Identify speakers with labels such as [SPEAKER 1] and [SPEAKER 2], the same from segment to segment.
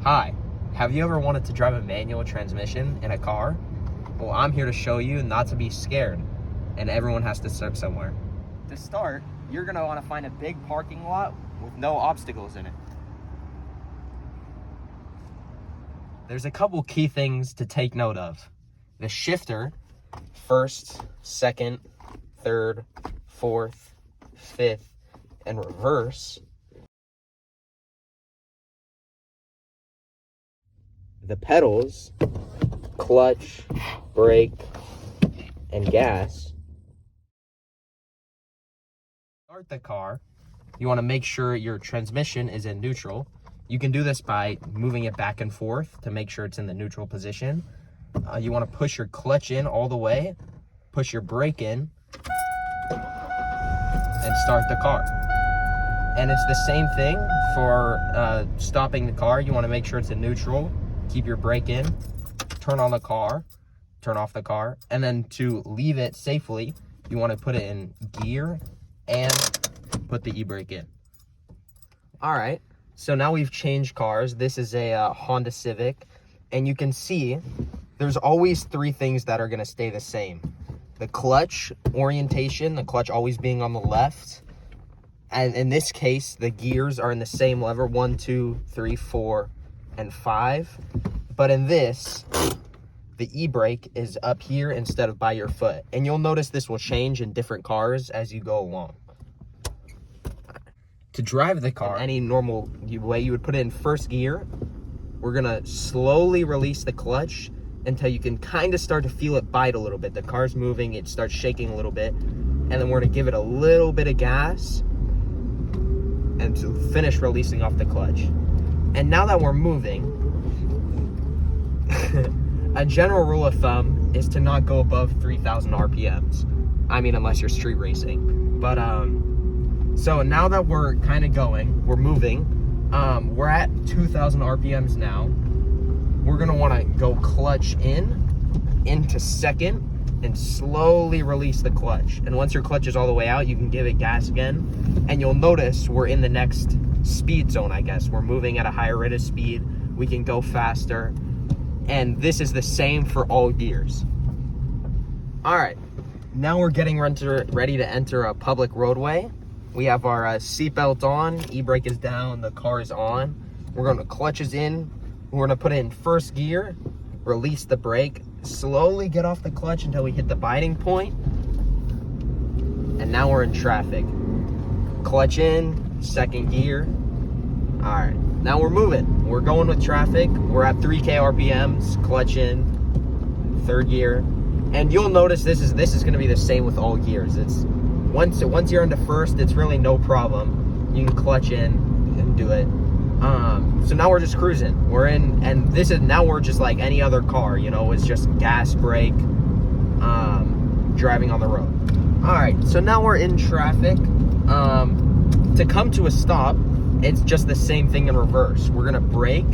[SPEAKER 1] Hi, have you ever wanted to drive a manual transmission in a car? Well, I'm here to show you not to be scared, and everyone has to start somewhere. To start, you're going to want to find a big parking lot with no obstacles in it. There's a couple key things to take note of. The shifter, first, second, third, fourth, fifth, and reverse. The pedals, clutch, brake, and gas. Start the car. You want to make sure your transmission is in neutral. You can do this by moving it back and forth to make sure it's in the neutral position. You want to push your clutch in all the way, push your brake in, and start the car. And it's the same thing for stopping the car. You want to make sure it's in neutral. Keep your brake in, turn on the car, turn off the car, and then to leave it safely, you want to put it in gear and put the e-brake in. All right, so now we've changed cars. This is a Honda Civic, and you can see there's always three things that are going to stay the same. The clutch orientation, the clutch always being on the left, and in this case, the gears are in the same lever, 1, 2, 3, 4, and 5. But in this, the e-brake is up here instead of by your foot. And you'll notice this will change in different cars as you go along. To drive the car, any normal way, you would put it in first gear. We're gonna slowly release the clutch until you can kind of start to feel it bite a little bit. The car's moving, it starts shaking a little bit. And then we're gonna give it a little bit of gas and to finish releasing off the clutch. And now that we're moving, a general rule of thumb is to not go above 3,000 RPMs. I mean, unless you're street racing. But, so now that we're kind of going, we're moving, we're at 2,000 RPMs now. We're gonna wanna go clutch into second, and slowly release the clutch. And once your clutch is all the way out, you can give it gas again. And you'll notice we're in the next speed zone, I guess. We're moving at a higher rate of speed. We can go faster. And this is the same for all gears. All right, now we're getting ready to enter a public roadway. We have our seatbelt on, e-brake is down, the car is on. We're going to clutches in. We're going to put it in first gear, release the brake, slowly get off the clutch until we hit the biting point. And now we're in traffic. Clutch in, second gear. All right, now we're moving. We're going with traffic. We're at 3K RPMs, clutch in, third gear. And you'll notice this is gonna be the same with all gears. It's once you're into first, it's really no problem. You can clutch in and do it. So now we're just cruising. We're in, and now we're just like any other car, you know, it's just gas, brake, driving on the road. All right, so now we're in traffic. To come to a stop, it's just the same thing in reverse. We're gonna brake,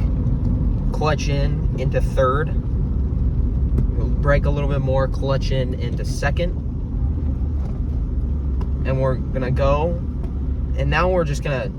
[SPEAKER 1] clutch in into third, we'll brake a little bit more, clutch in into second, and we're gonna go, and now we're just gonna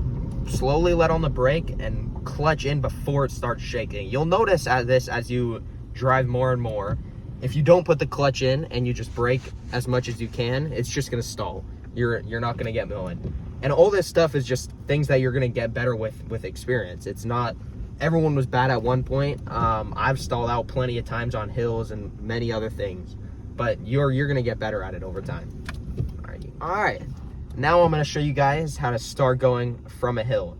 [SPEAKER 1] slowly let on the brake and clutch in before it starts shaking. You'll notice as you drive more and more, if you don't put the clutch in and you just brake as much as you can, it's just gonna stall. You're not gonna get going. And all this stuff is just things that you're gonna get better with experience. It's not, everyone was bad at one point. I've stalled out plenty of times on hills and many other things, but you're gonna get better at it over time. All right. Now I'm gonna show you guys how to start going from a hill.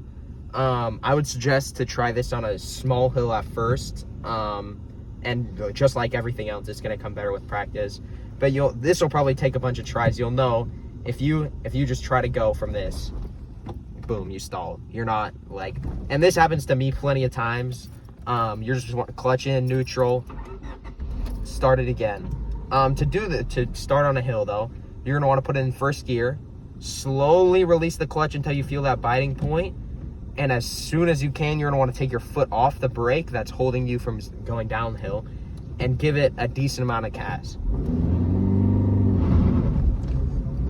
[SPEAKER 1] I would suggest to try this on a small hill at first. And just like everything else, it's gonna come better with practice. But this will probably take a bunch of tries. You'll know if you just try to go from this, boom, you stall. You're not like, and this happens to me plenty of times. You're just want to clutch in, neutral, start it again. To start on a hill though, you're gonna want to put it in first gear, slowly release the clutch until you feel that biting point, and as soon as you can, you're gonna want to take your foot off the brake that's holding you from going downhill, and give it a decent amount of gas.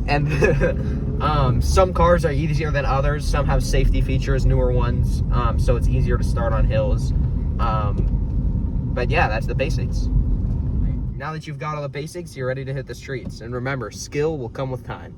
[SPEAKER 1] And some cars are easier than others. Some have safety features, newer ones, so it's easier to start on hills. But yeah, that's the basics. Now that you've got all the basics, you're ready to hit the streets. And remember, skill will come with time.